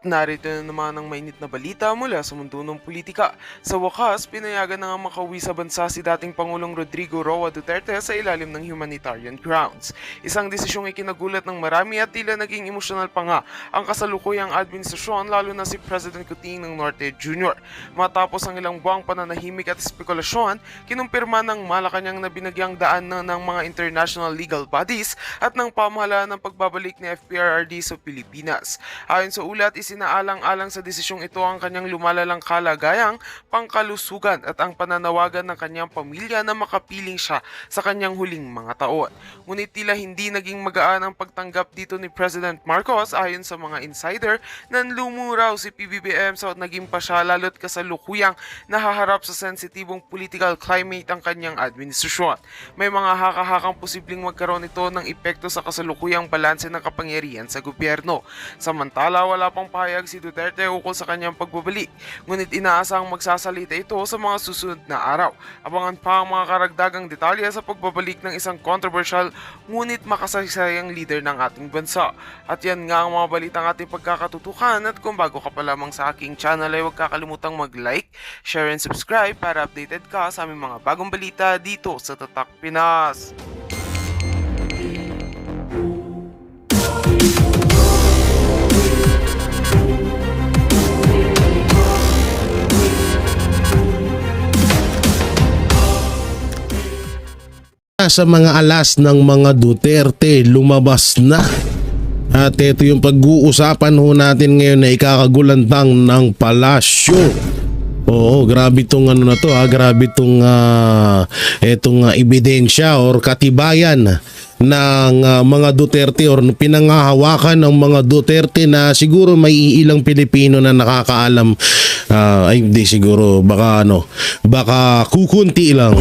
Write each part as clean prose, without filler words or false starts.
Narito na naman ang mainit na balita mula sa mundo ng politika. Sa wakas, pinayagan na nga makauwi sa bansa si dating Pangulong Rodrigo Roa Duterte sa ilalim ng humanitarian grounds. Isang desisyong ikinagulat ng marami at tila naging emosyonal pa nga ang kasalukuyang administrasyon, lalo na si President Kuting ng Norte Jr. Matapos ang ilang buwang pananahimik at spekulasyon, kinumpirma ng Malacanang na binagyang daan na ng mga international legal bodies at ng pamahalaan ng pagbabalik ni FPRRD sa Pilipinas. Ayon sa ulat, isinaalang-alang sa desisyong ito ang kanyang lumalalang kalagayang pangkalusugan at ang pananawagan ng kanyang pamilya na makapiling siya sa kanyang huling mga taon. Ngunit tila hindi naging magaan ang pagtanggap dito ni President Marcos. Ayon sa mga insider, nanlumuraw si PBBM sa naging pasya, lalo't kasalukuyang nahaharap sa sensitibong political climate ang kanyang administrasyon. May mga haka-hakang posibleng magkaroon ito ng epekto sa kasalukuyang balanse ng kapangyarihan sa gobyerno. Samantala, wala pang pahayag si Duterte ukol sa kanyang pagbabalik, ngunit inaasang magsasalita ito sa mga susunod na araw. Abangan pa ang mga karagdagang detalye sa pagbabalik ng isang controversial ngunit makasaysayang leader ng ating bansa. At yan nga ang mga balitang ating pagkakatutukan, at kung bago ka pa lamang sa aking channel ay huwag kakalimutang mag-like, share and subscribe para updated ka sa aming mga bagong balita dito sa Tatak Pinas. Sa mga alas ng mga Duterte, lumabas na. At ito yung pag-uusapan ho natin ngayon na ikakagulantang ng palasyo. Oo, grabe tong ano na to, grabe tong etong ebidensya or katibayan ng mga Duterte or pinangahawakan ng mga Duterte na siguro may ilang Pilipino na nakakaalam. Ay hindi siguro, baka kukunti lang.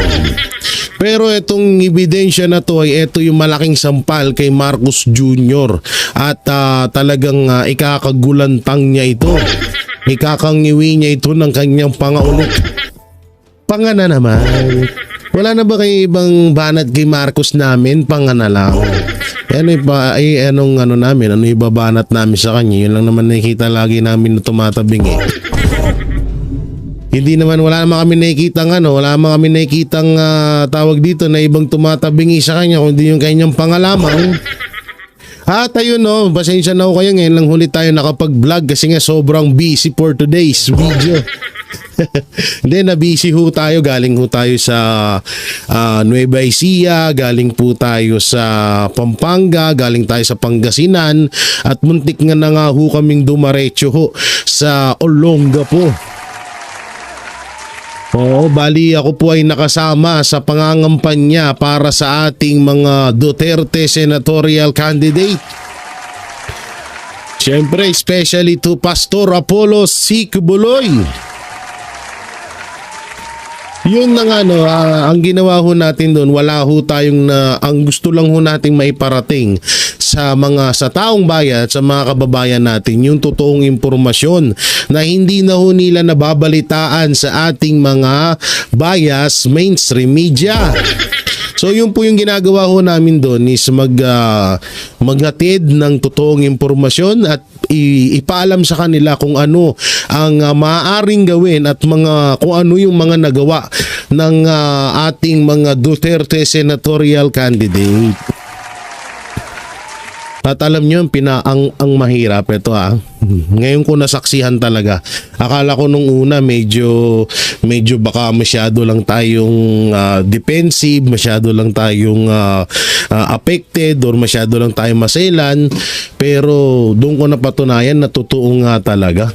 Pero itong ebidensya na to ay ito yung malaking sampal kay Marcos Jr. At talagang ikakagulantang niya ito. Ikakangiwi niya ito ng kanyang pangaulot. Pangana naman. Wala na ba kayo ibang banat kay Marcos namin? Pangana lang. Anong namin? Ano ibabanat namin sa kanya? Yun lang naman nakikita lagi namin na tumatabing eh. Hindi naman, wala naman kami nakikitang tawag dito na ibang tumatabingi sa kanya kundi yung kanyang pangalamang. At ayun pasensya na ho kayo, ngayon lang huli tayo nakapag-vlog kasi nga sobrang busy for today's video. Hindi, na-busy ho tayo, galing ho tayo sa Nueva Ecija, galing po tayo sa Pampanga, galing tayo sa Pangasinan, at muntik nga na nga ho kaming dumaretso ho sa Olongapo. Oo, bali ako po ay nakasama sa pangangampanya para sa ating mga Duterte senatorial candidate. Siyempre, especially to Pastor Apollo C. Qubuloy. Yun na nga ang ginawa ho natin doon, wala ho tayong ang gusto lang ho nating maiparating sa taong bayan at sa mga kababayan natin yung totoong impormasyon na hindi na ho nila nababalitaan sa ating mga bias mainstream media. So yun po yung ginagawa ho namin doon is maghatid ng totoong impormasyon at ipaalam sa kanila kung ano ang maaaring gawin at kung ano yung mga nagawa ng ating mga Duterte senatorial candidate. At alam nyo, ang mahirap ito ngayon ko nasaksihan talaga. Akala ko nung una medyo baka masyado lang tayong defensive, masyado lang tayong affected or masyado lang tayong maselan. Pero doon ko napatunayan na totoo nga talaga.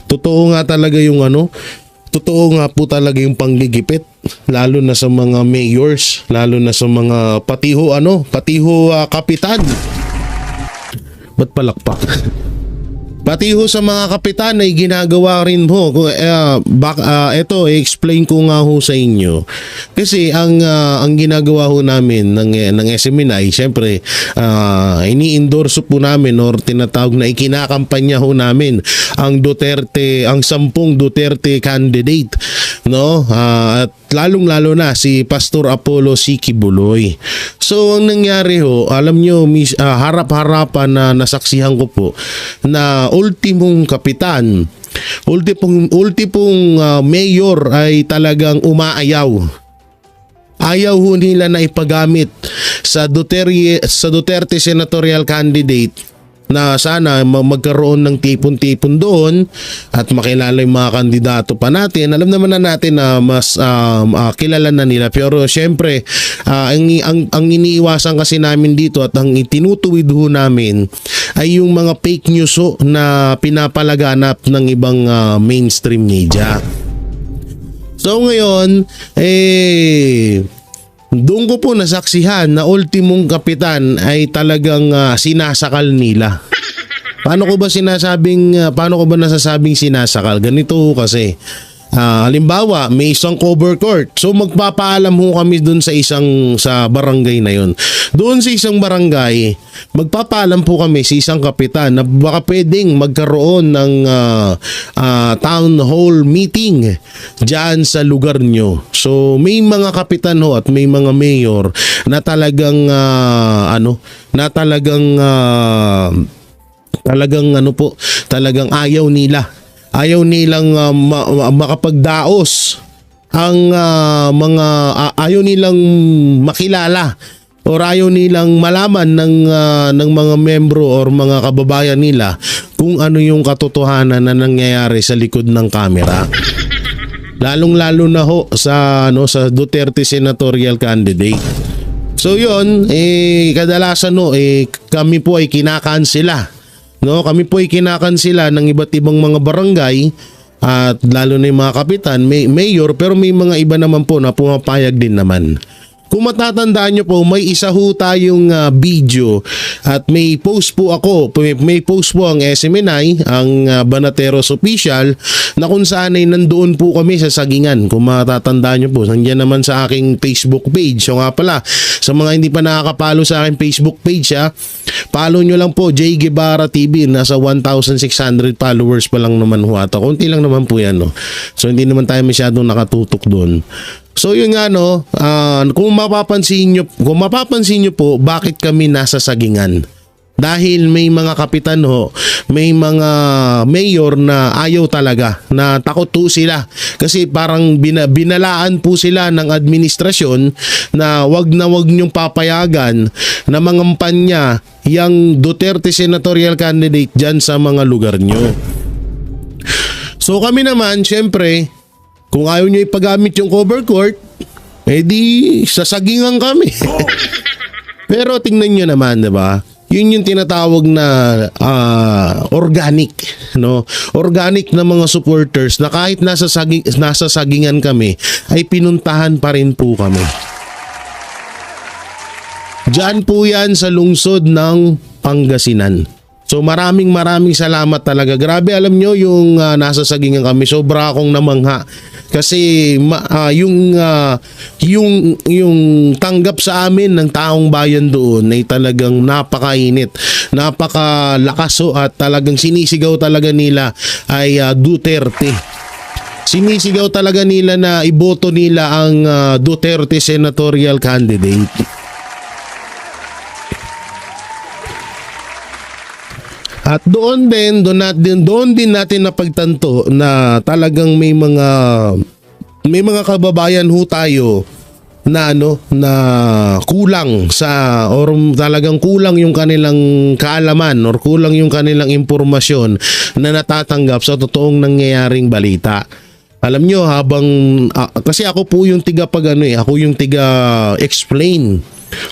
Totoo nga talaga yung totoo nga po talaga yung panggigipit, lalo na sa mga mayors, lalo na sa mga patiho kapitan. Ba't palakpak? Pati ho sa mga kapitan ay ginagawa rin ho. Ito, explain ko nga ho sa inyo. Kasi ang ginagawa ho namin ng SMNI, syempre, ini-endorse po namin or tinatawag na ikinakampanya ho namin ang 10 Duterte candidate. no? At lalong-lalo na si Pastor Apollo C. Kibuloy. So ang nangyari ho, alam nyo, harap-harapan na nasaksihan ko po na ultimong kapitan, ultimong mayor ay talagang umaayaw. Ayaw ho nila na ipagamit sa Duterte senatorial candidate na sana magkaroon ng tipon-tipon doon at makilala yung mga kandidato pa natin. Alam naman na natin na mas kilala na nila, pero syempre ang iniiwasan kasi namin dito at ang itinutuwid ho namin ay yung mga fake news ho na pinapalaganap ng ibang mainstream media. So ngayon, doon ko po nasaksihan na ultimong kapitan ay talagang sinasakal nila. Paano ko ba nasasabing sinasakal? Ganito kasi. Halimbawa, may isang cover court. So magpapaalam ho kami doon sa barangay na yon. Doon sa isang barangay, magpapaalam po kami sa isang kapitan na baka pwedeng magkaroon ng town hall meeting diyan sa lugar nyo. So may mga kapitan ho at may mga mayor na talagang talagang ayaw nilang makapagdaos ang ayaw nilang makilala or ayaw nilang malaman ng mga membro or mga kababayan nila kung ano yung katotohanan na nangyayari sa likod ng kamera. Lalong-lalo na ho sa Duterte senatorial candidate. So yun, kadalasan kami po ay kinakansela. No, kami po ay kinakansela ng iba't ibang mga barangay at lalo na yung mga kapitan, mayor, pero may mga iba naman po na pumapayag din naman. Kung matatandaan nyo po, may isa ho tayong video at may post po ang SMNI, ang Banateros Official, na kung saan ay nandoon po kami sa Sagingan. Kung matatandaan nyo po, nandiyan naman sa aking Facebook page. So nga pala, sa mga hindi pa nakakapalo sa aking Facebook page, follow nyo lang po, J. Guevara TV. Nasa 1,600 followers pa lang naman ho ata. Kunti lang naman po yan. No? So hindi naman tayo masyadong nakatutok doon. So yun nga kung mapapansin nyo po, bakit kami nasa Sagingan? Dahil may mga kapitan ho, may mga mayor na ayaw talaga, na takot po sila. Kasi parang binalaan po sila ng administrasyon na wag nyong papayagan na mangampanya yung Duterte senatorial candidate dyan sa mga lugar nyo. So kami naman, syempre, kung ayaw nyo ipagamit yung cover court, edi sasagingan kami. Pero tingnan nyo naman, diba? Yun yung tinatawag na organic, no? Organic na mga supporters na kahit nasa sagingan kami, ay pinuntahan pa rin po kami. Diyan po yan sa lungsod ng Pangasinan. So maraming salamat talaga. Grabe, alam nyo yung nasa Sagingan kami, sobra akong namangha. Kasi yung tanggap sa amin ng taong bayan doon ay talagang napakainit, napakalakas at talagang sinisigaw talaga nila ay Duterte. Sinisigaw talaga nila na iboto nila ang Duterte senatorial candidate. At doon din natin napagtanto na talagang may mga kababayan ho tayo na na kulang or talagang kulang yung kanilang kaalaman or kulang yung kanilang impormasyon na natatanggap sa totoong nangyayaring balita. Alam nyo, kasi ako po yung ako yung tiga explain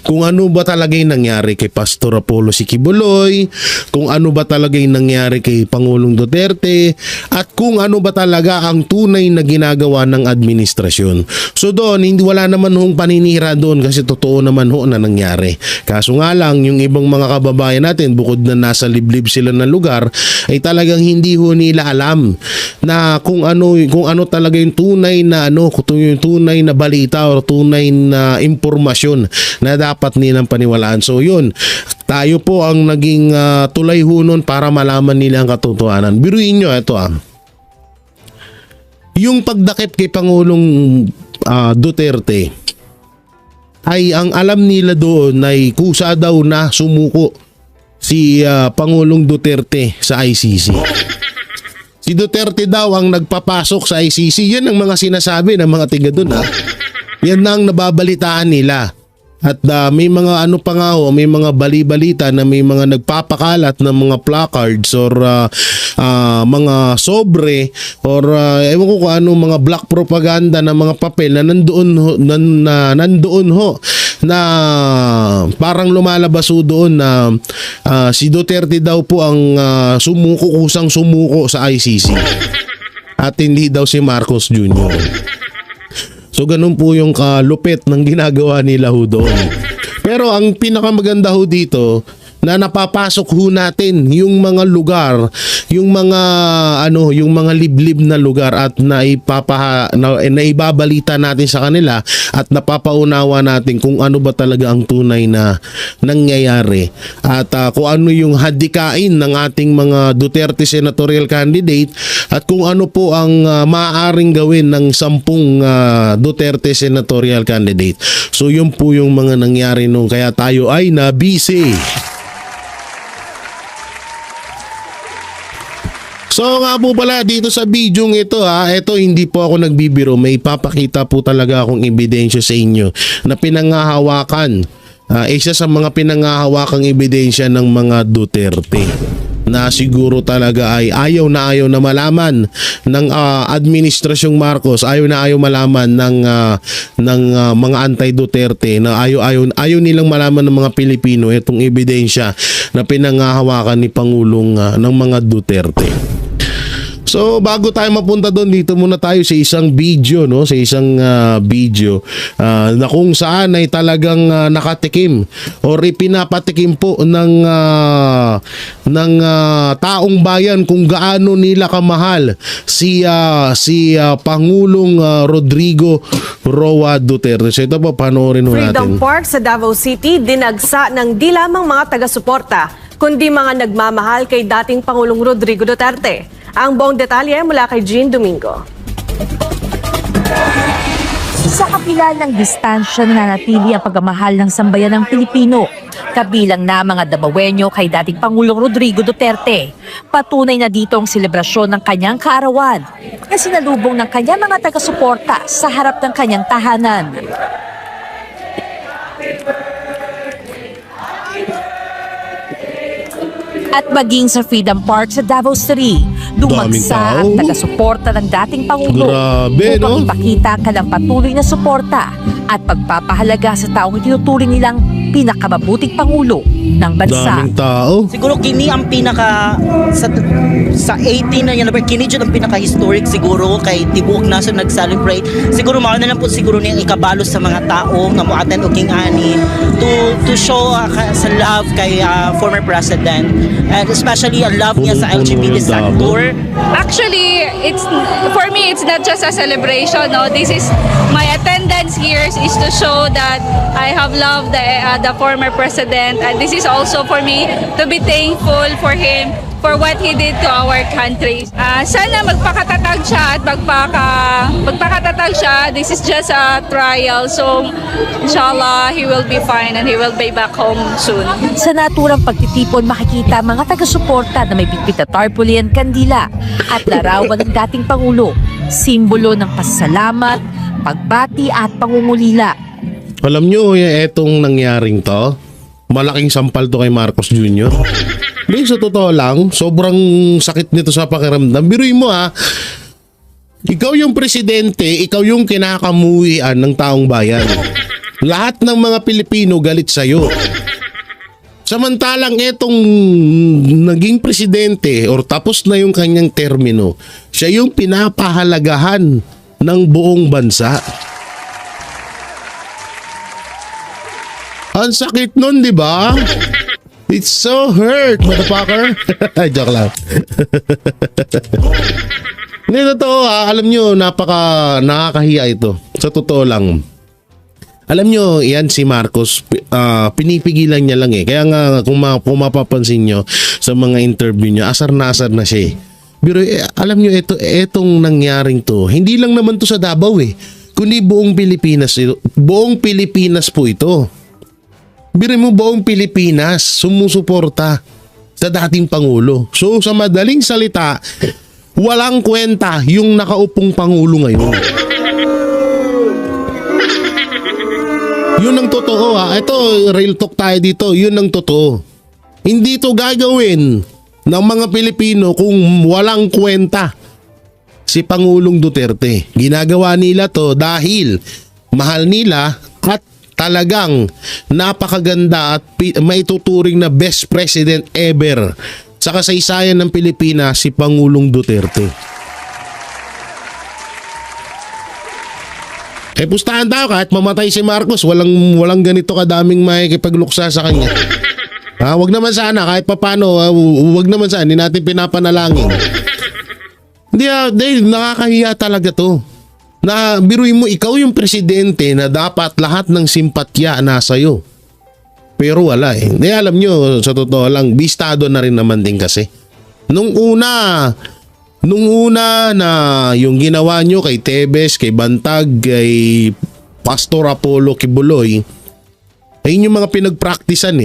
kung ano ba talaga yung nangyari kay Pastor Apollo C. Kibuloy, kung ano ba talaga yung nangyari kay Pangulong Duterte, at kung ano ba talaga ang tunay na ginagawa ng administrasyon. So doon, wala naman hong paninira doon kasi totoo naman ho na nangyari. Kaso nga lang, yung ibang mga kababayan natin, bukod na nasa liblib sila ng lugar, ay talagang hindi ho nila alam na kung ano talaga yung tunay na yung tunay na balita o tunay na impormasyon na dapat nilang paniwalaan. So yun, tayo po ang naging tulay ho nun para malaman nila ang katotohanan. Biruin nyo, ito yung pagdakip kay Pangulong Duterte ay ang alam nila doon ay kusa daw na sumuko si Pangulong Duterte sa ICC. Si Duterte daw ang nagpapasok sa ICC. Yan ang mga sinasabi ng mga tiga doon. Yan na ang nababalitaan nila. At may mga ano pa nga may mga bali-balita na may mga nagpapakalat ng mga placards or mga sobre or ewan ko kung ano, mga black propaganda na mga papel na nandoon ho na parang lumalabas ho doon na si Duterte daw po ang kusang sumuko sa ICC at hindi daw si Marcos Jr. So ganun po yung kalupit ng ginagawa nila ho doon. Pero ang pinakamaganda ho dito na napapasok ho natin yung mga lugar, yung mga yung mga liblib na lugar at naibabalita natin sa kanila at napapaunawa natin kung ano ba talaga ang tunay na nangyayari at kung ano yung hadikain ng ating mga Duterte senatorial candidate at kung ano po ang maaaring gawin ng 10 Duterte senatorial candidate. So yun po yung mga nangyari nung kaya tayo ay nabisi. So nga po pala dito sa video ito ito hindi po ako nagbibiro, may papakita po talaga akong ebidensya sa inyo na pinangahawakan. Isa sa mga pinangahawakang ebidensya ng mga Duterte na siguro talaga ay ayaw na malaman ng administrasyong Marcos, ayaw malaman ng mga anti-Duterte na ayaw nilang malaman ng mga Pilipino itong ebidensya na pinangahawakan ni Pangulong ng mga Duterte. So bago tayo mapunta doon, dito muna tayo sa isang video, no? Sa isang video na kung saan ay talagang nakatikim or ipinapatikim po ng taong bayan kung gaano nila kamahal si Pangulong Rodrigo Roa Duterte. So ito po, panoorin natin. Freedom Park sa Davao City dinagsa ng di lamang mga taga-suporta kundi mga nagmamahal kay dating Pangulong Rodrigo Duterte. Ang buong detalye mula kay Jean Domingo. Sa kapila ng distansya nananatili ang pagmamahal ng sambayan ng Pilipino, kabilang na mga Davaoenyo kay dating Pangulong Rodrigo Duterte. Patunay na dito ang selebrasyon ng kanyang kaarawan na sinalubong ng kanyang mga taga-suporta sa harap ng kanyang tahanan. At maging sa Freedom Park sa Davao City, dumagsa ang taga-suporta ng dating Pangulo upang ipakita ang kanilang patuloy na suporta at pagpapahalaga sa taong itinuturing nilang pinakamabuting Pangulo ng bansa. Daming tao. Siguro kini ang pinaka sa 18 na yan, kini dyan ang pinaka-historic siguro kay tibuok naso nag-celebrate. Siguro mao na lang po siguro niyang ikabalo sa mga tao nga mo-attend o king ani to show sa love kay former president and especially ang love niya sa LGBT sector. Actually, for me it's not just a celebration. No, this is my attendance here is to show that I have loved the former president, and this is also for me to be thankful for him for what he did to our country. Sana magpakatatag siya at magpakatatag siya. This is just a trial. So, inshallah, he will be fine and he will be back home soon. Sa naturang pagtitipon, makikita mga taga-suporta na may bitbit na tarpaulin, kandila at larawan ng dating Pangulo. Simbolo ng pasasalamat, pagbati at pangungulila. Alam nyo, etong nangyaring to, malaking sampal to kay Marcos Jr. Sa totoo lang, sobrang sakit nito sa pakiramdam. Biruin mo ikaw yung presidente, ikaw yung kinakamuhian ng taong bayan. Lahat ng mga Pilipino galit sa'yo. Samantalang etong naging presidente or tapos na yung kanyang termino, siya yung pinapahalagahan ng buong bansa. Ang sakit nun, di ba? It's so hurt, motherfucker. Joke lang. Hindi, totoo alam nyo, nakakahiya ito. Sa totoo lang. Alam nyo, yan si Marcos, pinipigilan niya lang Kaya nga, kung mapapansin nyo sa mga interview niya, asar na siya Pero alam nyo, etong nangyaring to, hindi lang naman to sa Davao kundi buong Pilipinas. Buong Pilipinas po ito. Biro mo, buong Pilipinas sumusuporta sa dating Pangulo. So sa madaling salita, walang kwenta yung nakaupong Pangulo ngayon. Yun ang totoo Ito, real talk tayo dito. Yun ang totoo. Hindi to gagawin ng mga Pilipino kung walang kwenta si Pangulong Duterte. Ginagawa nila to dahil mahal nila at talagang napakaganda at maituturing na best president ever sa kasaysayan ng Pilipinas, si Pangulong Duterte. Pustahan tayo, kahit mamatay si Marcos, walang ganito kadaming makikipagluksa sa kanya. Wag naman sana, kahit papano, wag naman sana, hindi natin pinapanalangin. Hindi, nakakahiya talaga to. Na biruin mo, ikaw yung presidente na dapat lahat ng simpatya nasa'yo. Pero wala Hindi, alam nyo, sa totoo lang, bistado na rin naman din kasi. Nung una na yung ginawa nyo kay Tebes, kay Bantag, kay Pastor Apollo Kibuloy, ay yung mga pinagpraktisan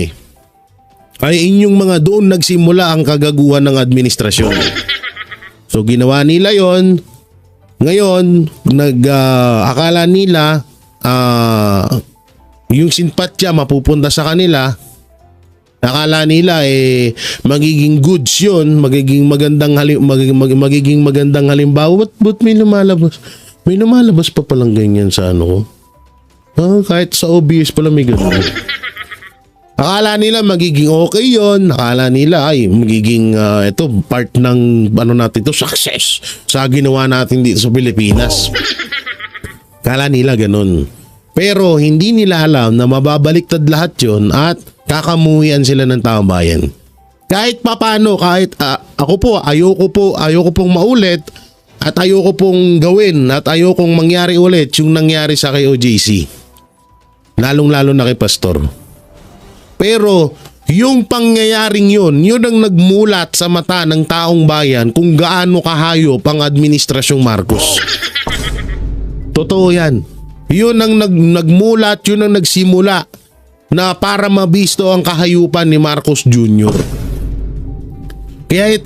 ay inyong mga doon nagsimula ang kagaguhan ng administrasyon. So ginawa nila yon. Ngayon, akala nila yung simpatya mapupunta sa kanila. Akala nila magiging goods yun, magiging magandang halimbawa. But may lumalabas. May lumalabas pa palang ganyan sa ano ko. Kahit sa OBS pala may ganun. Akala nila magiging okay yon. Akala nila ay magiging ito part ng natin to, success sa ginawa natin dito sa Pilipinas. Akala nila ganun. Pero hindi nila alam na mababaliktad lahat yon at kakamuhian sila ng taong bayan. Kahit papano, kahit ayoko pong maulit at ayoko pong gawin at ayokong mangyari ulit yung nangyari sa kay OJC. Lalong-lalo na kay Pastor. Pero yung pangyayaring yun ang nagmulat sa mata ng taong bayan kung gaano kahayop ang administrasyong Marcos. Totoo yan. Yun ang nagmulat, yun ang nagsimula na para mabisto ang kahayupan ni Marcos Jr. Kaya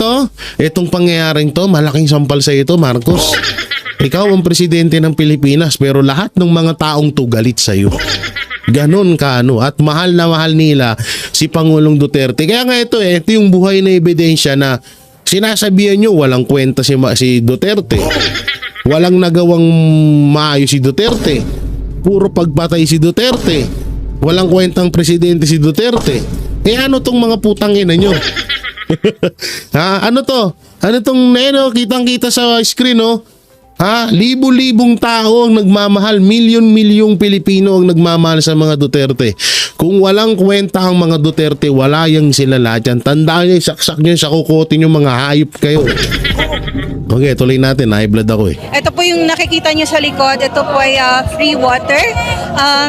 itong pangyayaring to, malaking sampal sa ito, Marcos. Ikaw ang presidente ng Pilipinas pero lahat ng mga taong to galit sa iyo. Ganon ka at mahal na mahal nila si Pangulong Duterte. Kaya nga ito yung buhay na ebidensya na sinasabihan nyo walang kwenta si Duterte. Walang nagawang maayos si Duterte. Puro pagpatay si Duterte. Walang kwentang presidente si Duterte. Ano tong mga putang ina nyo? Ano to? Ano tong kitang-kita sa screen libu-libong tao ang nagmamahal, milyon-milyong Pilipino ang nagmamahal sa mga Duterte. Kung walang kwenta ang mga Duterte, wala yang sila lahat yan. Tandaan nyo, saksak nyo sa kukotin yung mga hayop kayo. Okay, tuloy natin. High blood ako Ito po yung nakikita nyo sa likod. Ito po ay free water.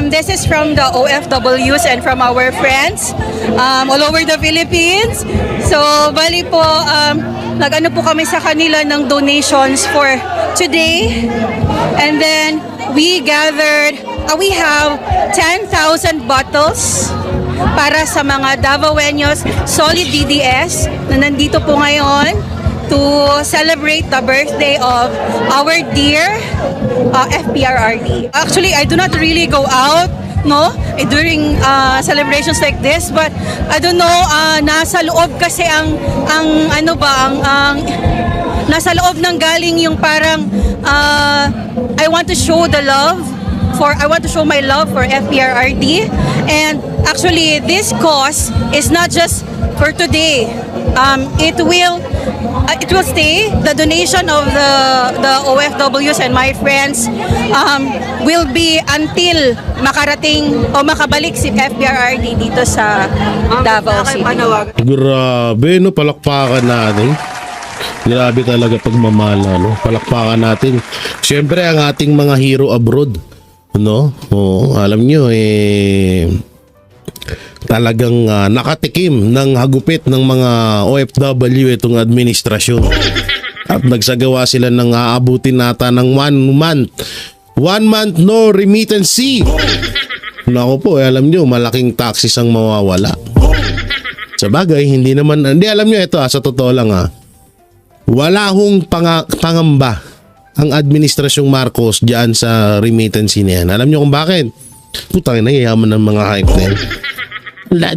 This is from the OFWs and from our friends all over the Philippines. So, bali po, nag-ano po kami sa kanila ng donations for today. And then, we gathered, we have 10,000 bottles para sa mga Davaoeños solid DDS na nandito po ngayon to celebrate the birthday of our dear FPRRD. Actually, I do not really go out during celebrations like this, but I don't know, nasa loob kasi ang nasa loob ng galing yung parang I want to show my love for FPRRD. And actually this cause is not just for today. It will stay. The donation of the OFWs and my friends will be until makarating o makabalik si FPRRD dito sa Davao City. Grabe, palakpakan natin. Grabe talaga pagmamahal, palakpakan natin. Siyempre ang ating mga hero abroad, alam nyo talagang nakatikim ng hagupit ng mga OFW itong administrasyon. At nagsagawa sila ng aabutin nata ng 1 month. 1 month no remittance. Naku po, alam nyo, malaking taxes ang mawawala. Sa bagay, hindi alam nyo ito sa totoo lang wala hong pangamba ang administrasyong Marcos diyan sa remittance na yan. Alam nyo kung bakit? Putang ina, yayaman ng mga hype na yan.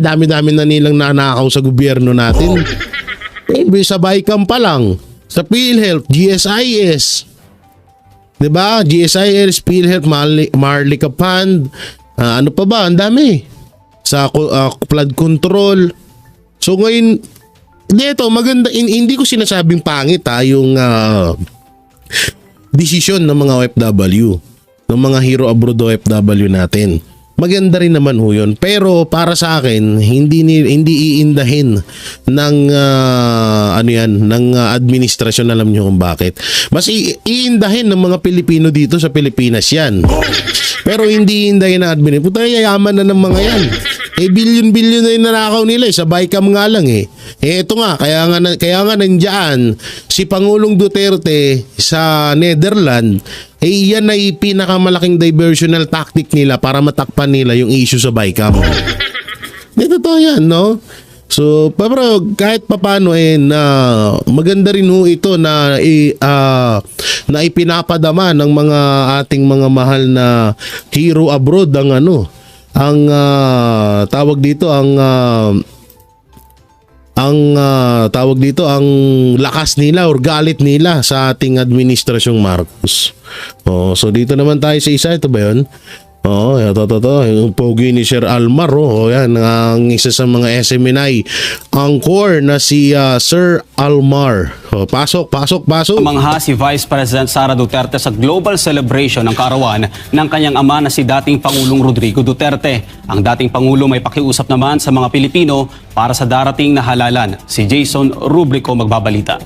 Dami-dami na nilang nanakaw sa gobyerno natin. Sa BICAM pa lang, sa PhilHealth, GSIS, diba? GSIS, PhilHealth, Marlica Fund, ano pa ba? Ang dami. Sa flood control. So ngayon, dito maganda, hindi ko sinasabing pangit yung desisyon ng mga OFW, ng mga hero abroad OFW natin. Maganda rin naman ho yun. Pero para sa akin, hindi iindahin ng ng administrasyon, alam niyo kung bakit. Mas iindahin ng mga Pilipino dito sa Pilipinas yan. Pero hindi iindahin ng administrasyon. Puta, yayaman na ng mga yan. Billion-billion na yung nanakaw nila. Sa BICAM nga lang Ito nga, kaya nga nandiyan si Pangulong Duterte sa Netherlands. Yan ay pinakamalaking diversional tactic nila para matakpan nila yung issue sa BICAM. Totoo yan, no? So, pero kahit papano na maganda rin ho ito na na ipinapadama ng mga ating mga mahal na hero abroad ang tawag dito ang lakas nila or galit nila sa ating administrasyong Marcos. So dito naman tayo sa isa, ito ba yun? Ito. Yung pogi ni Sir Almar. Yan, ang isa sa mga SMNI angkor na si Sir Almar. Pasok. Mangha si Vice President Sara Duterte sa global celebration ng kaarawan ng kanyang ama na si dating Pangulong Rodrigo Duterte. Ang dating Pangulo may pakiusap naman sa mga Pilipino para sa darating na halalan. Si Jason Rubrico magbabalita.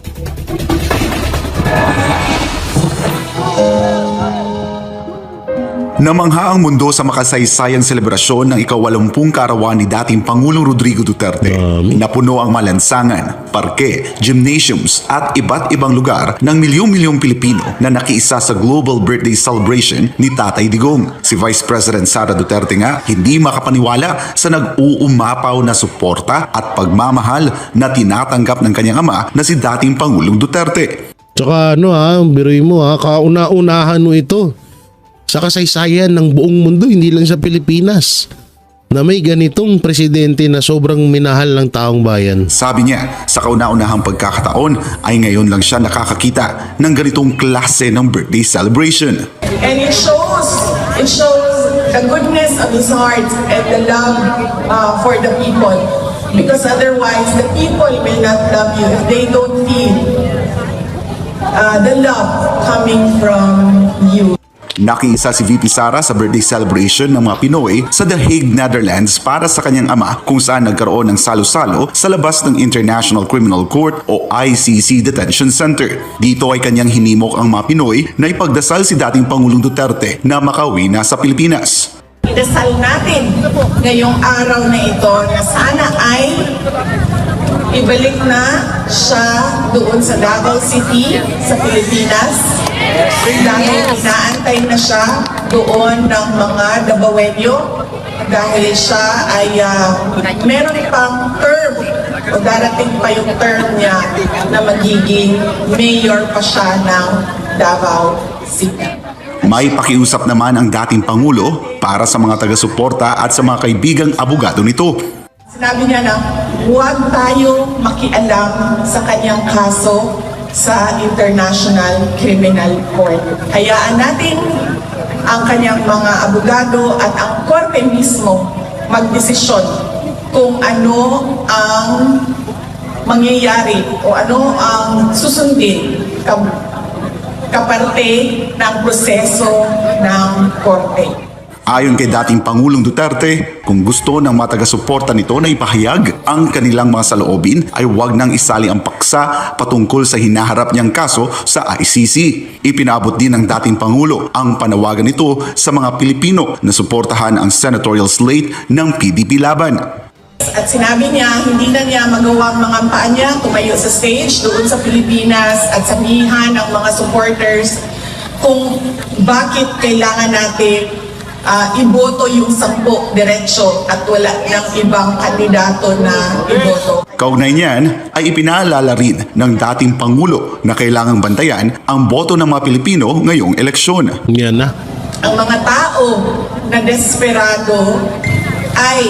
Namangha ang mundo sa makasaysayang selebrasyon ng ika-80 kaarawan ni dating Pangulong Rodrigo Duterte. Napuno ang malansangan, parke, gymnasiums at iba't ibang lugar ng milyong-milyong Pilipino na nakiisa sa global birthday celebration ni Tatay Digong. Si Vice President Sara Duterte nga hindi makapaniwala sa nag-uumapaw na suporta at pagmamahal na tinatanggap ng kanyang ama na si dating Pangulong Duterte. Tsaka biruin mo kauna-unahan mo ito sa kasaysayan ng buong mundo, hindi lang sa Pilipinas, na may ganitong presidente na sobrang minahal ng taong bayan. Sabi niya, sa kauna-unahang pagkakataon ay ngayon lang siya nakakakita ng ganitong klase ng birthday celebration. And it shows the goodness of his heart and the love for the people. Because otherwise, the people may not love you if they don't feel the love coming from you. Nakiisa si VP Sara sa birthday celebration ng mga Pinoy sa The Hague, Netherlands para sa kanyang ama kung saan nagkaroon ng salo-salo sa labas ng International Criminal Court o ICC Detention Center. Dito ay kanyang hinimok ang mga Pinoy na ipagdasal si dating Pangulong Duterte na makauwi na sa Pilipinas. Idasal natin ngayong araw na ito na sana ay ibalik na siya doon sa Davao City sa Pilipinas. Dahil inaantay na siya doon ng mga Davaoenyo dahil siya ay meron pang term o darating pa yung term niya na magiging mayor pa siya ng Davao City. May pakiusap naman ang dating Pangulo para sa mga taga-suporta at sa mga kaibigang abogado nito. Sinabi niya na huwag tayong makialam sa kanyang kaso sa International Criminal Court. Hayaan natin ang kanyang mga abogado at ang korte mismo magdesisyon kung ano ang mangyayari o ano ang susundin kaparte ng proseso ng korte. Ayon kay dating Pangulong Duterte, kung gusto ng mga taga-suporta nito na ipahayag ang kanilang mga saloobin ay huwag nang isali ang paksa patungkol sa hinaharap niyang kaso sa ICC. Ipinabot din ng dating Pangulo ang panawagan nito sa mga Pilipino na suportahan ang senatorial slate ng PDP laban. At sinabi niya, hindi na niya magawang mangampaan niya tumayo sa stage doon sa Pilipinas at sabihan ng mga supporters kung bakit kailangan natin iboto yung 10 diretsyo at wala ng ibang kandidato na iboto. Kaugnay niyan ay ipinaalala rin ng dating Pangulo na kailangang bantayan ang boto ng mga Pilipino ngayong eleksyon. Yan na. Ang mga tao na desperado ay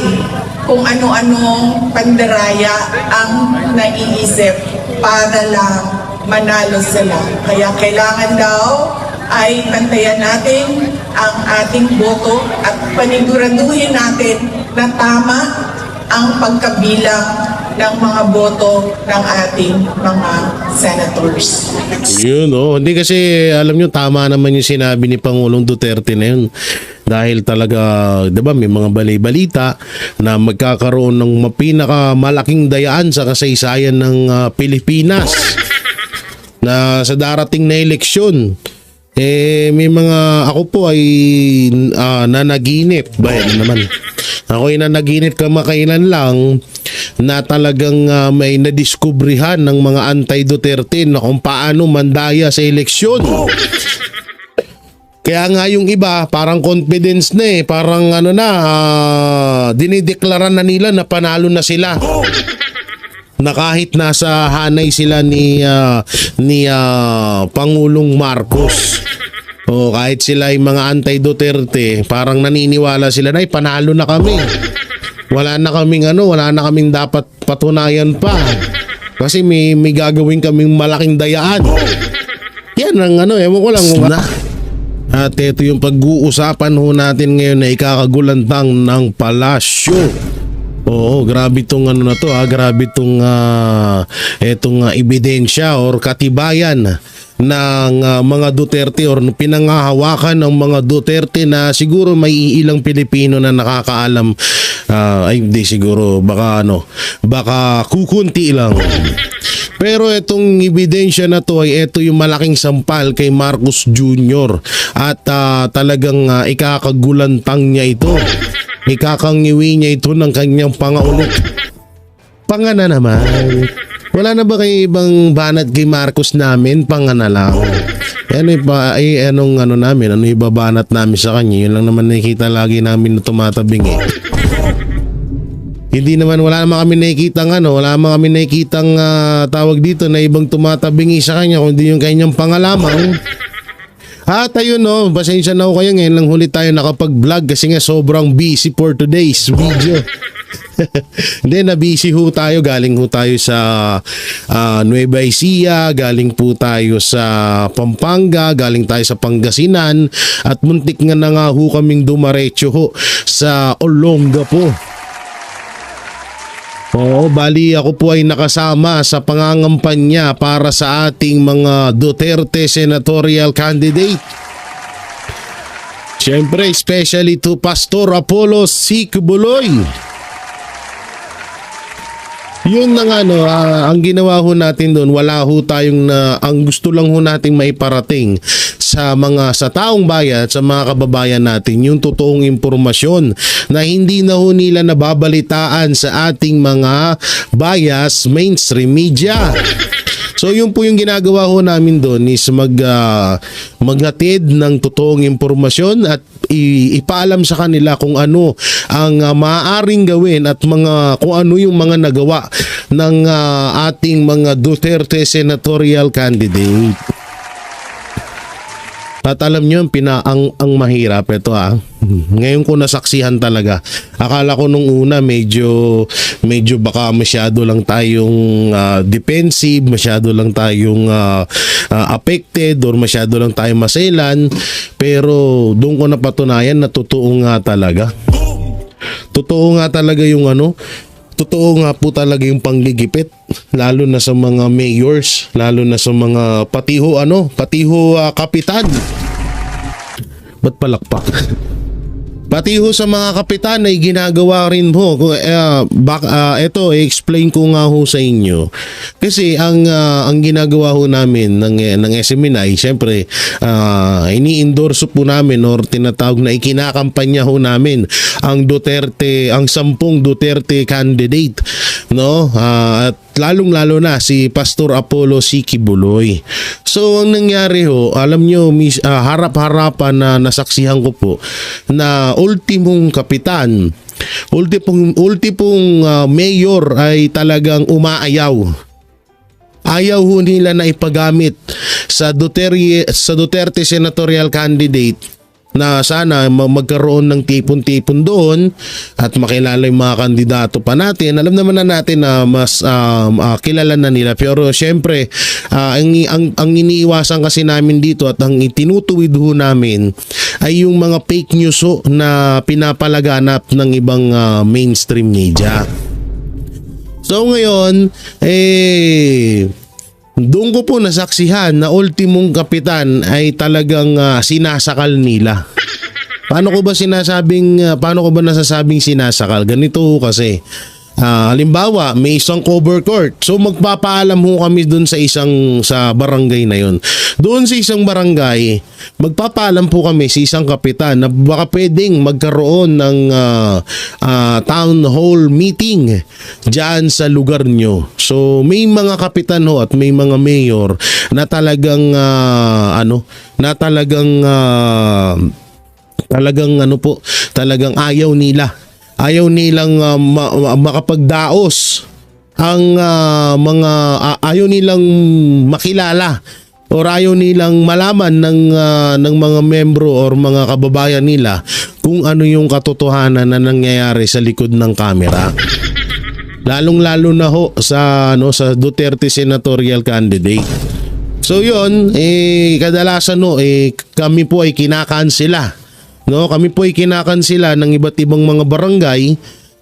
kung ano-anong pandaraya ang naiisip para lang manalo sila. Kaya kailangan daw ay bantayan natin ang ating boto at paniguraduhin natin na tama ang pagkabilang ng mga boto ng ating mga senators. Yun, hindi kasi alam nyo, tama naman yung sinabi ni Pangulong Duterte na yun. Dahil talaga, di ba, may mga balita na magkakaroon ng pinakamalaking dayaan sa kasaysayan ng Pilipinas na sa darating na eleksyon. May mga, ako po ay nanaginip. Bayan naman. Ako ay nanaginip kamakailan lang na talagang may nadiskubrihan ng mga anti-Duterte na kung paano mandaya sa eleksyon. Kaya nga yung iba, parang confidence na parang dinideklara na nila na panalo na sila. Na kahit nasa hanay sila ni Pangulong Marcos. O kahit sila ay mga anti-Duterte, parang naniniwala sila na panalo na kami. Wala na kaming dapat patunayan pa. Kasi may gagawin kaming malaking dayaan. Yan ang ewan ko lang kung At ito yung pag-uusapan natin ngayon na ikakagulantang ng palasyo. Oo, grabe tong na to, grabe tong etong ebidensya or katibayan ng mga Duterte or pinangahawakan ng mga Duterte na siguro may ilang Pilipino na nakakaalam, ay hindi siguro, baka kukunti lang. Pero itong ebidensya na to ay ito yung malaking sampal kay Marcos Jr. At talagang ikakagulantang niya ito. Ikakangiwi niya ito ng kanyang pangaulot. Pangana naman. Wala na ba kayo ibang banat kay Marcos namin? Pangana lang. Anong ibabanat namin sa kanya? Yun lang naman nakikita lagi namin na tumatabing Hindi naman, wala naman kami nakikitang tawag dito na ibang tumatabingi sa kanya kundi yung kanyang pangalamang. At ayun pasensya na ako kayo, ngayon lang huli tayo nakapag-vlog kasi nga sobrang busy for today's video. Hindi, na-busy tayo, galing tayo sa Nueva Ecija, galing po tayo sa Pampanga, galing tayo sa Pangasinan at muntik nga na nga kaming dumaretso sa Olongapo. Oo, bali ako po ay nakasama sa pangangampanya para sa ating mga Duterte senatorial candidate. Siyempre, especially to Pastor Apollo C. Qubuloy. Yun na ang ginawa natin doon, wala tayong ang gusto lang nating maiparating sa taong bayan, sa mga kababayan natin, yung totoong impormasyon na hindi na nila nababalitaan sa ating mga bias mainstream media. So yun po yung ginagawa namin doon is maghatid ng totoong impormasyon at ipaalam sa kanila kung ano ang maaaring gawin at kung ano yung mga nagawa ng ating mga Duterte senatorial candidate. At alam nyo, ang mahirap ito ngayon ko nasaksihan talaga. Akala ko nung una medyo baka masyado lang tayong defensive, masyado lang tayong affected or masyado lang tayong maselan, pero doon ko napatunayan na totoo nga talaga. Totoo nga talaga yung totoo nga po talaga yung panggigipit, lalo na sa mga mayors, lalo na sa mga patiho kapitan. Ba't palakpak? Pati ho sa mga kapitan ay ginagawa rin ho. Ito, explain ko nga ho sa inyo. Kasi ang ginagawa ho namin ng SMNI, syempre, ini-endorse po namin or tinatawag na ikinakampanya ho namin ang 10 Duterte candidate, no? At lalong-lalo na si Pastor Apollo C. Kibuloy. So ang nangyari ho, alam nyo, harap-harapan na nasaksihan ko po na ultimong kapitan, ultimong mayor ay talagang umaayaw. Ayaw ho nila na ipagamit sa Duterte senatorial candidate na sana magkaroon ng tipon-tipon doon at makilala yung mga kandidato pa natin. Alam naman na natin na mas kilala na nila, pero syempre ang iniiwasan kasi namin dito at ang itinutuwid ho namin ay yung mga fake news ho na pinapalaganap ng ibang mainstream media. So ngayon doon ko po nasaksihan na ultimong kapitan ay talagang sinasakal nila. Paano ko ba nasasabing sinasakal? Ganito kasi. Halimbawa, may isang cover court. So magpapaalam ho kami doon sa barangay na yon. Doon sa isang barangay, magpapaalam po kami sa isang kapitan na baka pwedeng magkaroon ng town hall meeting diyan sa lugar nyo. So may mga kapitan ho at may mga mayor na talagang talagang ayaw nilang makapagdaos ang ayaw nilang makilala or ayaw nilang malaman ng mga membro or mga kababayan nila kung ano yung katotohanan na nangyayari sa likod ng kamera. Lalong-lalo na ho sa Duterte senatorial candidate. So yun, kadalasan kami po ay kinakansela. No, kami po ay kinakansela ng iba't ibang mga barangay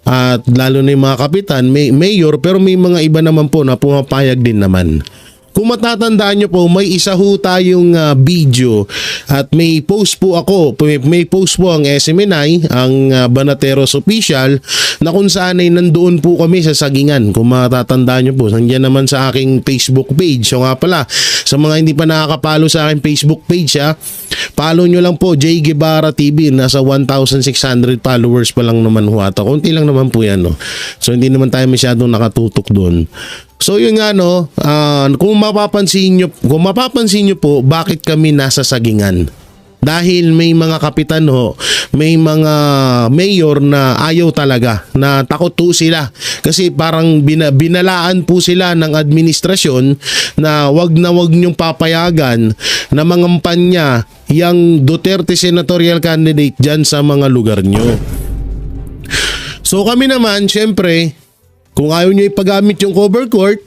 at lalo na yung mga kapitan, mayor, pero may mga iba naman po na pumapayag din naman. Kung matatandaan nyo po, may isa ho tayong video at may post po ang SMNI, ang Banateros Official, na kung saan ay nandoon po kami sa Sagingan. Kung matatandaan nyo po, nandiyan naman sa aking Facebook page. So nga pala, sa mga hindi pa nakakapalo sa aking Facebook page, follow nyo lang po, J. Guevara TV. Nasa 1,600 followers pa lang naman ho ata. Kunti lang naman po yan. No? So hindi naman tayo masyadong nakatutok doon. So yun nga kung mapapansin nyo po, bakit kami nasa Sagingan? Dahil may mga kapitan ho, may mga mayor na ayaw talaga, na takot po sila. Kasi parang binalaan po sila ng administrasyon na wag nyong papayagan na mangampanya yung Duterte senatorial candidate dyan sa mga lugar nyo. So kami naman, syempre, kung ayaw nyo ipagamit yung cover court,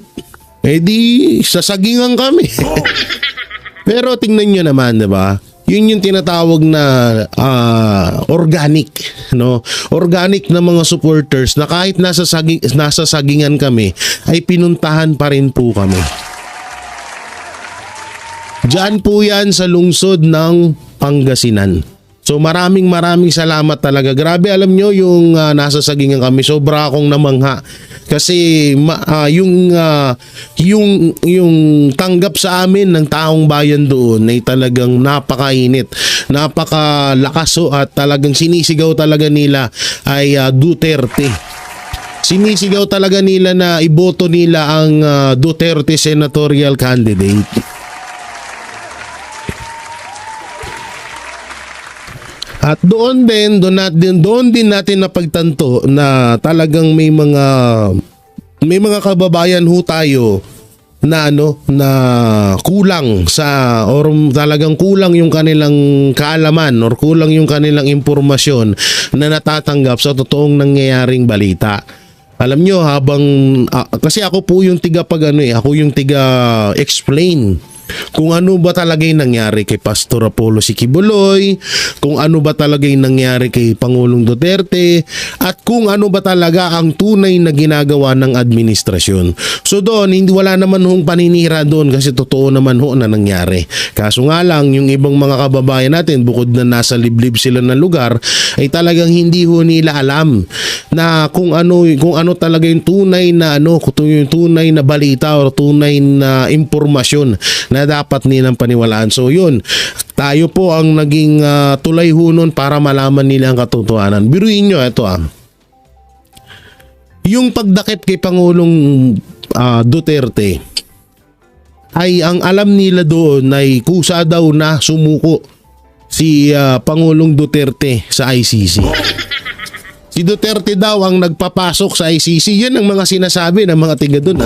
edi sasagingan kami. Pero tingnan nyo naman, diba? Yun yung tinatawag na organic, no? Organic na mga supporters na kahit nasa sagingan kami, ay pinuntahan pa rin po kami. Diyan po yan sa lungsod ng Pangasinan. So maraming salamat talaga. Grabe, alam nyo yung nasa Sagingan kami, sobra akong namangha. Kasi yung tanggap sa amin ng taong bayan doon ay talagang napakainit, napakalakas at talagang sinisigaw talaga nila ay Duterte. Sinisigaw talaga nila na iboto nila ang Duterte senatorial candidate. At doon din natin napagtanto na talagang may mga kababayan ho tayo na na kulang or talagang kulang yung kanilang kaalaman or kulang yung kanilang impormasyon na natatanggap sa totoong nangyayaring balita. Alam nyo, kasi ako po yung ako yung tiga explain kung ano ba talaga yung nangyari kay Pastor Apollo Sikibuloy, kung ano ba talaga yung nangyari kay Pangulong Duterte, at kung ano ba talaga ang tunay na ginagawa ng administrasyon. So doon, wala naman hong paninira doon kasi totoo naman ho na nangyari. Kaso nga lang, yung ibang mga kababayan natin, bukod na nasa liblib sila ng lugar, ay talagang hindi ho nila alam na kung ano talaga yung tunay na yung tunay na balita o tunay na impormasyon na dapat nilang paniwalaan. So yun, tayo po ang naging tulay ho nun para malaman nila ang katotohanan. Biruin nyo, ito yung pagdakip kay Pangulong Duterte ay ang alam nila doon ay kusa daw na sumuko si Pangulong Duterte sa ICC. Si Duterte daw ang nagpapasok sa ICC. Yan ang mga sinasabi ng mga tiga doon.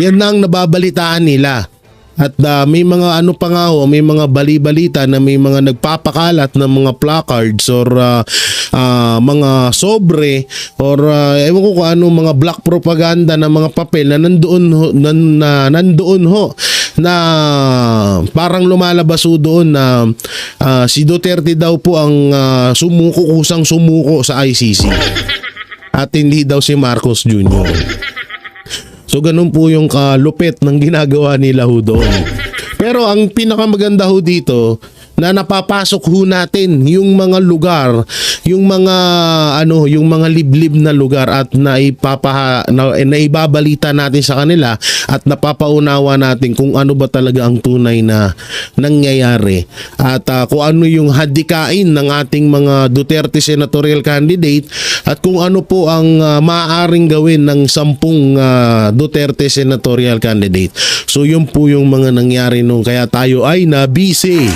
Yan na ang nababalitaan nila. At may mga may mga bali-balita na may mga nagpapakalat ng mga placards or mga sobre or ewan ko kung ano, mga black propaganda na mga papel na nandoon ho na parang lumalabas ho doon na si Duterte daw po ang kusang sumuko sa ICC at hindi daw si Marcos Jr. So ganun po yung kalupit ng ginagawa nila ho doon. Pero ang pinakamaganda ho dito na napapasok ho natin yung mga lugar, yung mga liblib na lugar at naibabalita natin sa kanila at napapaunawa natin kung ano ba talaga ang tunay na nangyayari at kung ano yung hadikain ng ating mga Duterte senatorial candidate at kung ano po ang maaaring gawin ng 10 Duterte senatorial candidate. So yun po yung mga nangyari nung kaya tayo ay nabisi.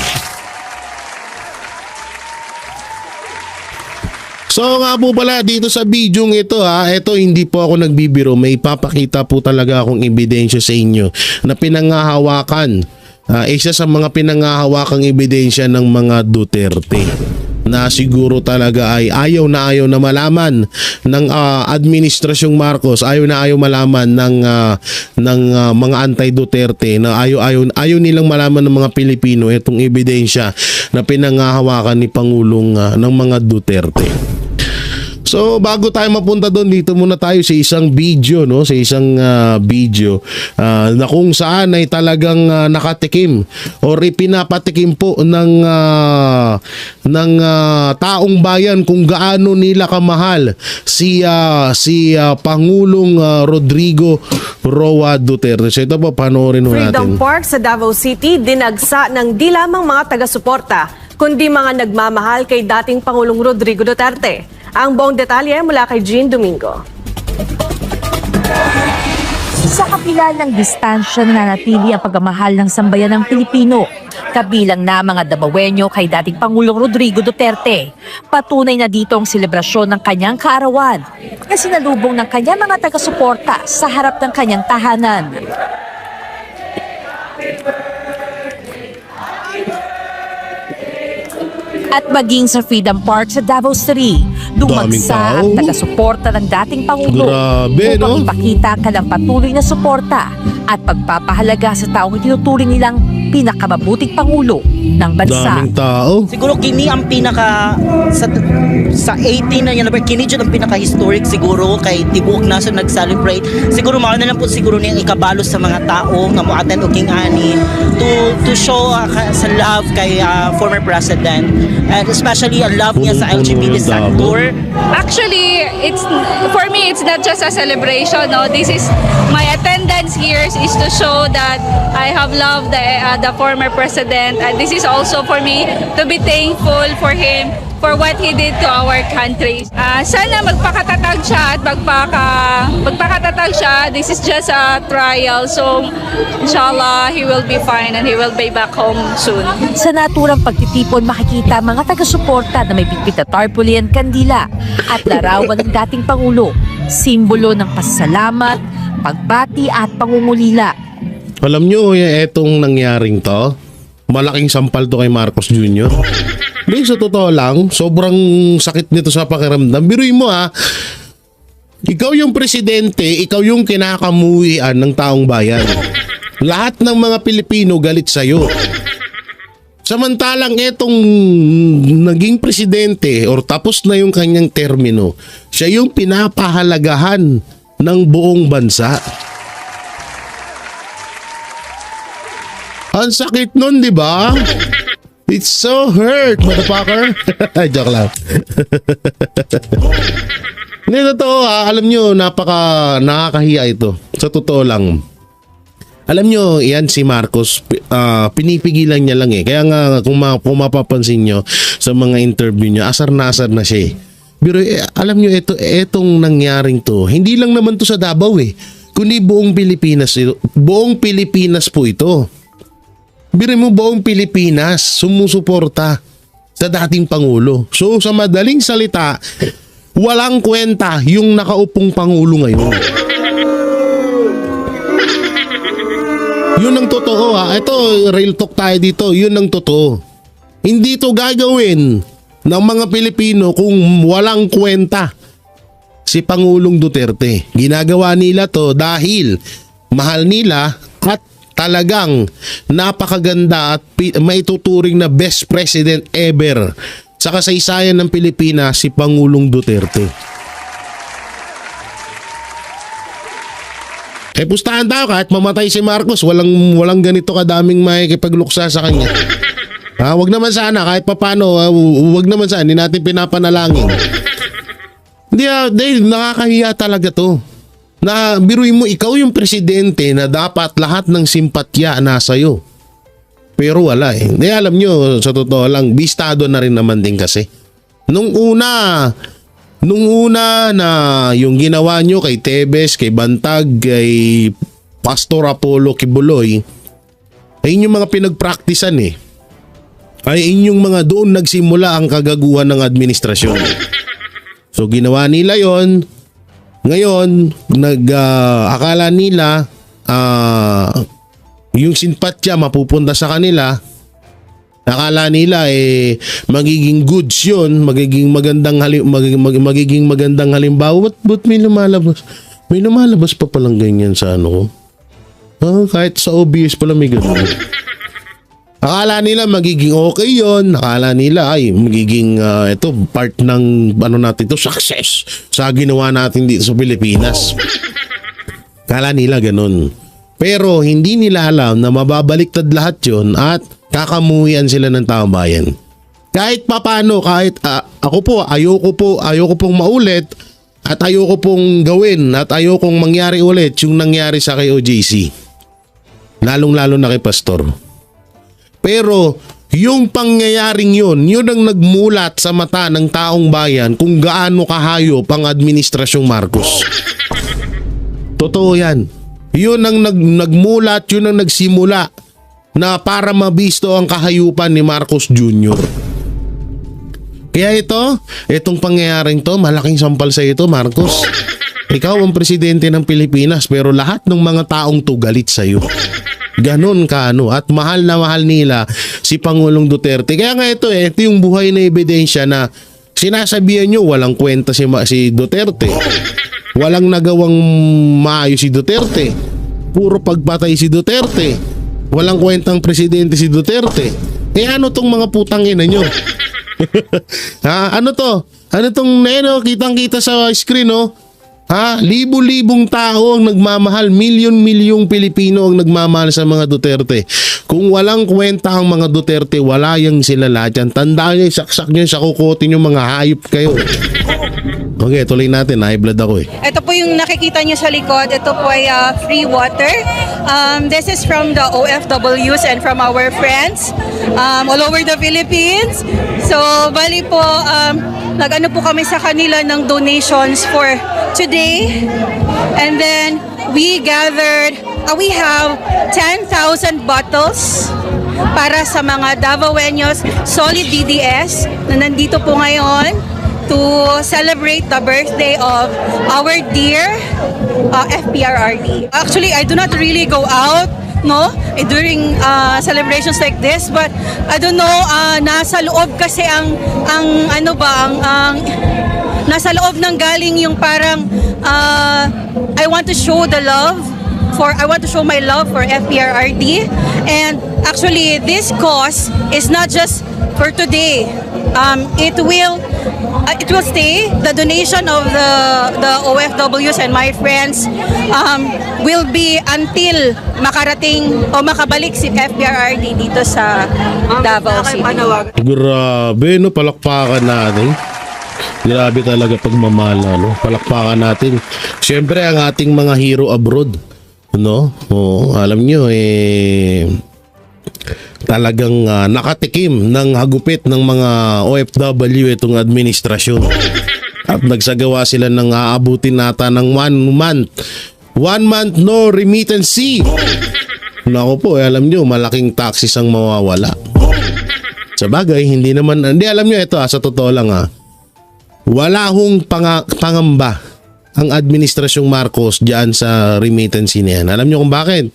So nga po pala dito sa video ito ito hindi po ako nagbibiro, may papakita po talaga akong ebidensya sa inyo na pinangahawakan, isa sa mga pinangahawakang ebidensya ng mga Duterte na siguro talaga ay ayaw na malaman ng administrasyong Marcos, ayaw malaman ng mga anti-Duterte na ayaw nilang malaman ng mga Pilipino itong ebidensya na pinangahawakan ni Pangulong ng mga Duterte. So bago tayo mapunta doon, dito muna tayo sa isang video, sa isang video na kung saan ay talagang nakatikim or ipinapatikim po ng taong bayan kung gaano nila kamahal si Pangulong Rodrigo Roa Duterte. So ito po, panoorin natin. Freedom Park sa Davao City dinagsa ng di lamang mga taga-suporta kundi mga nagmamahal kay dating Pangulong Rodrigo Duterte. Ang buong detalye mula kay Jean Domingo. Sa kapila ng distansya na nanatili ang pagmamahal ng sambayan ng Pilipino, kabilang na mga Davaoenyo kay dating Pangulong Rodrigo Duterte. Patunay na dito ang selebrasyon ng kanyang kaarawan na sinalubong ng kanyang mga taga-suporta sa harap ng kanyang tahanan. At maging sa Freedom Park sa Davao City, dumagsa ang taga-suporta ng dating Pangulo upang ipakita ang kanilang patuloy na suporta at pagpapahalaga sa taong itinuturing nilang pinakamabuting Pangulo ng bansa. Daming tao. Siguro kini ang pinaka sa 18 na yan, kini dyan ang pinaka-historic siguro kay tibuok naso nag-celebrate. Siguro mao na lang po siguro niyang ikabalos sa mga tao nga mo-attend o king ani to show sa love kay former president and especially ang love niya sa LGBT sector. Actually, for me, it's not just a celebration. No, this is my attendance here is to show that I have loved the former president, and this is also for me to be thankful for him for what he did to our country. Sana magpakatatag siya at magpakatatag siya. This is just a trial, so inshallah he will be fine and he will be back home soon. Sa naturang pagtitipon, makikita mga taga-suporta na may bitbit na tarpaulin, kandila at larawan ng dating Pangulo, simbolo ng pasasalamat, pagbati at pangungulila. Alam nyo, etong nangyaring to, malaking sampal to kay Marcos Jr. Sa totoo lang, sobrang sakit nito sa pakiramdam. Biruin mo ikaw yung presidente, ikaw yung kinakamuhian ng taong bayan. Lahat ng mga Pilipino galit sa'yo. Samantalang etong naging presidente or tapos na yung kanyang termino, siya yung pinapahalagahan ng buong bansa. Ang sakit nun, di ba? It's so hurt, motherfucker. Joke lang. Hindi, totoo ha. Alam nyo, nakakahiya ito. Sa totoo lang. Alam nyo, yan si Marcos, pinipigilan niya lang eh. Kaya nga, kung mapapansin nyo sa mga interview niya, asar na siya eh. Pero alam nyo, etong nangyaring to, hindi lang naman to sa Davao eh. Kundi buong Pilipinas po ito. Biro mo, buong Pilipinas sumusuporta sa dating Pangulo. So sa madaling salita, walang kwenta yung nakaupong Pangulo ngayon. Yun ang totoo ha. Ito, real talk tayo dito. Yun ang totoo. Hindi to gagawin ng mga Pilipino kung walang kwenta si Pangulong Duterte. Ginagawa nila to dahil mahal nila at talagang napakaganda at maituturing na best president ever sa kasaysayan ng Pilipinas si Pangulong Duterte. Pustahan tayo kahit mamatay si Marcos, walang ganito kadaming makikipagluksa sa kanya. Wag naman sana kahit papano, wag naman sana, hindi natin pinapanalangin. Dahil nakakahiya talaga to. Na biruin mo, ikaw yung presidente na dapat lahat ng simpatya nasa iyo. Pero wala eh. Alam nyo, sa totoo lang, bistado na rin naman din kasi. Nung una na yung ginawa nyo kay Tebes, kay Bantag, kay Pastor Apollo Kibuloy, ay yung mga pinagpraktisan eh. Ay inyong mga doon nagsimula ang kagaguhan ng administrasyon. So ginawa nila yon. Ngayon, akala nila yung simpatya mapupunta sa kanila. Akala nila magiging goods yun, magiging magandang halimbawa. But may lumalabas. May lumalabas pa palang ganyan sa ano ko. Kahit sa OBS pala may ganun. Akala nila magiging okay yon. Akala nila ay magiging ito part ng natin to, success sa ginawa natin dito sa Pilipinas. Akala nila ganun. Pero hindi nila alam na mababaliktad lahat yon at kakamuhian sila ng taong bayan. Kahit papano, kahit ayoko pong maulit at ayoko pong gawin at ayokong mangyari ulit yung nangyari sa kay OJC. Lalong-lalo na kay Pastor. Pero yung pangyayaring yun ang nagmulat sa mata ng taong bayan kung gaano kahayop ang administrasyong Marcos. Totoo yan. Yun ang nagmulat, yun ang nagsimula na para mabisto ang kahayupan ni Marcos Jr. Kaya itong pangyayaring to, malaking sampal sa ito, Marcos. Ikaw ang presidente ng Pilipinas pero lahat ng mga taong to galit sa iyo. Ganon ka at mahal na mahal nila si Pangulong Duterte. Kaya nga ito yung buhay na ebidensya na sinasabihan nyo walang kwenta si Duterte. Walang nagawang maayos si Duterte. Puro pagpatay si Duterte. Walang kwentang presidente si Duterte. Ano tong mga putang ina nyo? Ano to? Ano tong kitang-kita sa screen libu-libong tao ang nagmamahal, milyon-milyong Pilipino ang nagmamahal sa mga Duterte. Kung walang kwenta ang mga Duterte, wala yang sila lahat yan. Tandaan nyo, saksak nyo sa kukotin yung mga hayop kayo. Okay, tuloy natin. High blood ako Ito po yung nakikita nyo sa likod. Ito po ay free water. This is from the OFWs and from our friends all over the Philippines. So, bali po, nag-ano po kami sa kanila ng donations for today. And then, we gathered, we have 10,000 bottles para sa mga Davaoeños solid DDS na nandito po ngayon to celebrate the birthday of our dear FPRRD. Actually, I do not really go out during celebrations like this, but I don't know, nasa loob kasi ang nasa loob ng galing yung parang I want to show the love I want to show my love for FPRRD. And actually, this cause is not just for today. It will stay. The donation of the OFWs and my friends will be until makarating o makabalik si FPRRD dito sa Davao City. Grabe, no? Palakpakan natin. Grabe talaga pagmamahal, no? Palakpakan natin. Siyempre, ang ating mga hero abroad, no? Oo, alam nyo, talagang nakatikim ng hagupit ng mga OFW itong administrasyon. At nagsagawa sila ng aabutin nata ng 1 month. 1 month no remittance. Naku po, alam nyo, malaking taxes ang mawawala. Sa bagay, hindi alam nyo ito sa totoo lang wala hong pangamba ang administrasyong Marcos diyan sa remittance na yan. Alam nyo kung bakit?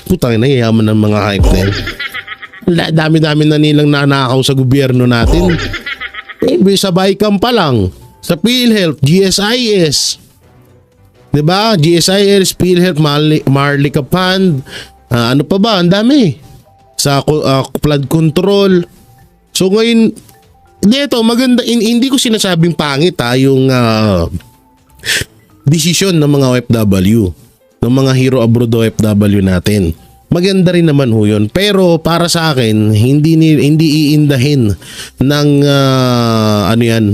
Putang ina, yayaman ng mga hype na yan. Dami-dami na nilang nanakaw sa gobyerno natin. Sa BICAM pa lang, sa PhilHealth, GSIS, diba? GSIS, PhilHealth, Marlica Fund, ano pa ba? Ang dami. Sa flood control. So ngayon, dito maganda, hindi ko sinasabing pangit yung desisyon ng mga OFW, ng mga hero abroad OFW natin. Maganda rin naman ho yun. Pero para sa akin, hindi iindahin ng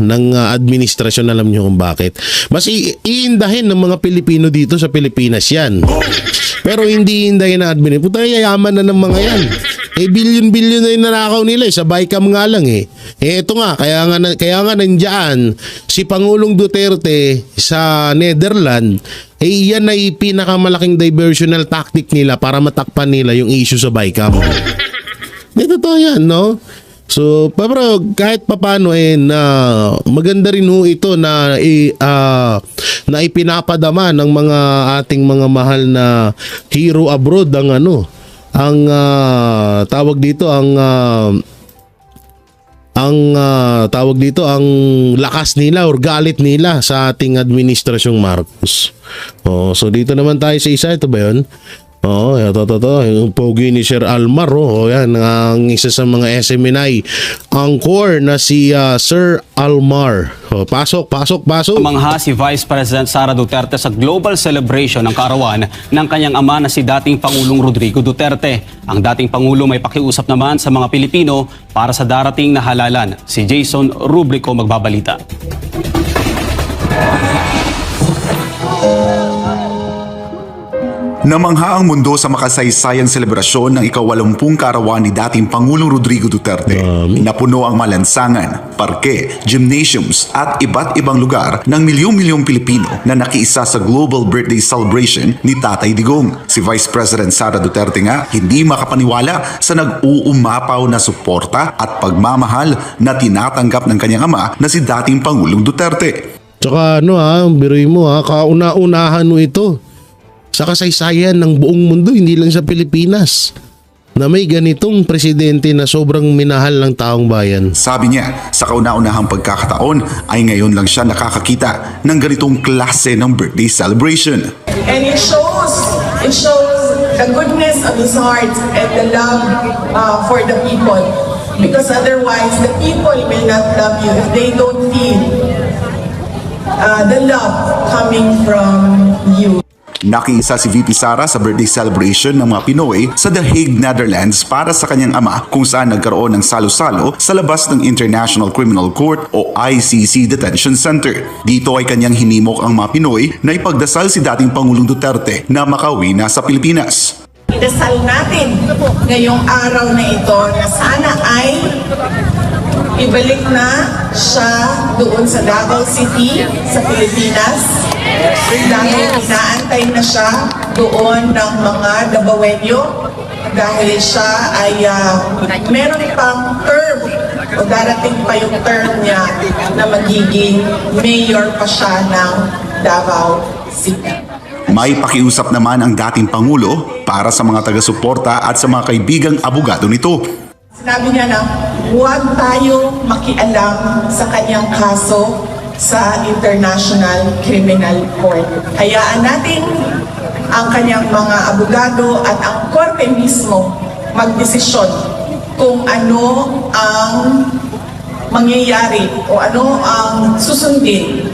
ng administrasyon. Alam niyo kung bakit. Mas iindahin ng mga Pilipino dito sa Pilipinas yan. Pero hindi iindahin ng administrasyon. Puta, yayaman na ng mga yan. Billion-billion na yung nanakaw nila. Sa BICAM nga lang Ito nga, kaya nga nandiyan si Pangulong Duterte sa Netherlands. Yan ay pinakamalaking diversional tactic nila para matakpan nila yung issue sa BICAM. Totoo yan, no? So, pero kahit papano maganda rin ho ito na ipinapadama ng mga ating mga mahal na hero abroad ang ang lakas nila or galit nila sa ating administrasyong Marcos. So dito naman tayo sa isa, ito ba yun? Ito. Yung pogi ni Sir Almar. Yan, ang isa sa mga SMNI angkor na si Sir Almar. Pasok. Mangha si Vice President Sara Duterte sa global celebration ng kaarawan ng kanyang ama na si dating Pangulong Rodrigo Duterte. Ang dating Pangulo may pakiusap naman sa mga Pilipino para sa darating na halalan. Si Jason Rubrico magbabalita. Namangha ang mundo sa makasaysayang selebrasyon ng ika-80 kaarawan ni dating Pangulong Rodrigo Duterte. Napuno ang malansangan, parke, gymnasiums at iba't ibang lugar ng milyong-milyong Pilipino na nakiisa sa global birthday celebration ni Tatay Digong. Si Vice President Sara Duterte nga hindi makapaniwala sa nag-uumapaw na suporta at pagmamahal na tinatanggap ng kanyang ama na si dating Pangulong Duterte. Tsaka biruin mo kauna-unahan mo ito sa kasaysayan ng buong mundo, hindi lang sa Pilipinas, na may ganitong presidente na sobrang minahal ng taong bayan. Sabi niya, sa kauna-unahang pagkakataon ay ngayon lang siya nakakakita ng ganitong klase ng birthday celebration. And it shows the goodness of his heart and the love for the people. Because otherwise, the people will not love you if they don't feel the love coming from you. Nakiisa si VP Sara sa birthday celebration ng mga Pinoy sa The Hague, Netherlands para sa kanyang ama kung saan nagkaroon ng salo-salo sa labas ng International Criminal Court o ICC Detention Center. Dito ay kanyang hinimok ang mga Pinoy na ipagdasal si dating Pangulong Duterte na makauwi na sa Pilipinas. Idasal natin ngayong araw na ito na sana ay ibalik na siya doon sa Davao City, sa Pilipinas. Dahil inaantay na siya doon ng mga Davaoenyo dahil siya ay meron pang term o darating pa yung term niya na magiging mayor pa siya ng Davao City. May pakiusap naman ang dating Pangulo para sa mga taga-suporta at sa mga kaibigang abogado nito. Sinabi niya na huwag tayong makialam sa kanyang kaso sa International Criminal Court. Hayaan natin ang kanyang mga abogado at ang korte mismo magdesisyon kung ano ang mangyayari o ano ang susundin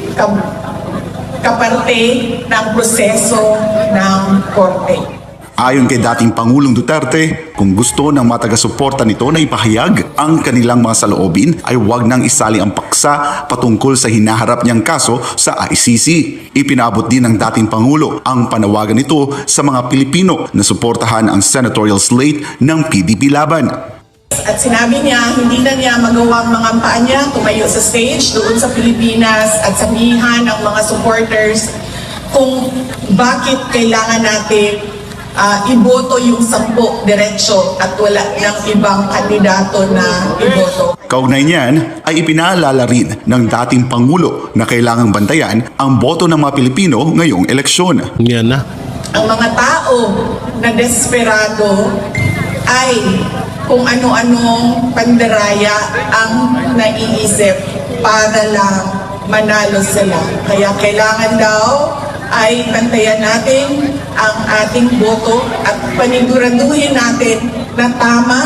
kaparte ng proseso ng korte. Ayon kay dating Pangulong Duterte, kung gusto ng mga taga-suporta nito na ipahayag ang kanilang mga saloobin ay huwag nang isali ang paksa patungkol sa hinaharap niyang kaso sa ICC. Ipinabot din ng dating Pangulo ang panawagan nito sa mga Pilipino na suportahan ang senatorial slate ng PDP laban. At sinabi niya, hindi na niya magawang mga paa niya tumayo sa stage doon sa Pilipinas at sabihan ng mga supporters kung bakit kailangan natin iboto yung 10 diretsyo at wala ng ibang kandidato na iboto. Kaugnay niyan ay ipinaalala rin ng dating Pangulo na kailangang bantayan ang boto ng mga Pilipino ngayong eleksyon. Yan na. Ang mga tao na desperado ay kung ano-anong pandaraya ang naiisip para lang manalo sila. Kaya kailangan daw ay bantayan natin ang ating boto at paniguraduhin natin na tama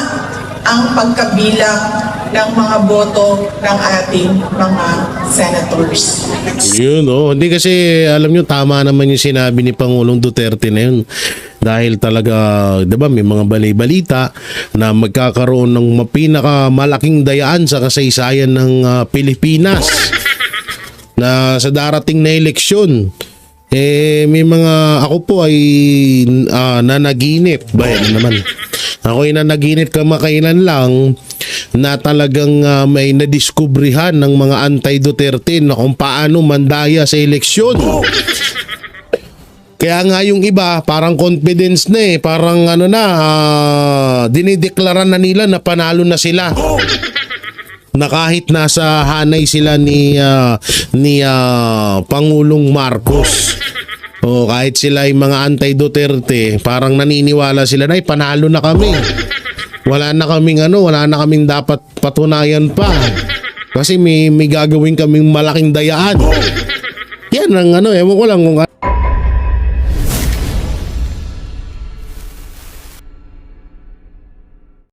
ang pagkabilang ng mga boto ng ating mga senators. Yun, oh. Hindi kasi, alam nyo, tama naman yung sinabi ni Pangulong Duterte na yun. Dahil talaga, di ba, may mga balita na magkakaroon ng pinakamalaking dayaan sa kasaysayan ng Pilipinas na sa darating na eleksyon. May mga, ako po ay nanaginip. Bayan naman. Ako ay nanaginip kamakailan lang na talagang may nadiskubrihan ng mga anti-Duterte na kung paano mandaya sa eleksyon. Kaya nga yung iba, parang confidence na parang dinideklara na nila na panalo na sila. Na kahit nasa hanay sila ni Pangulong Marcos o kahit sila ay mga anti-Duterte, parang naniniwala sila na panalo na kami. Wala na kaming dapat patunayan pa. Kasi may gagawin kaming malaking dayaan. Yan ang ewan ko lang kung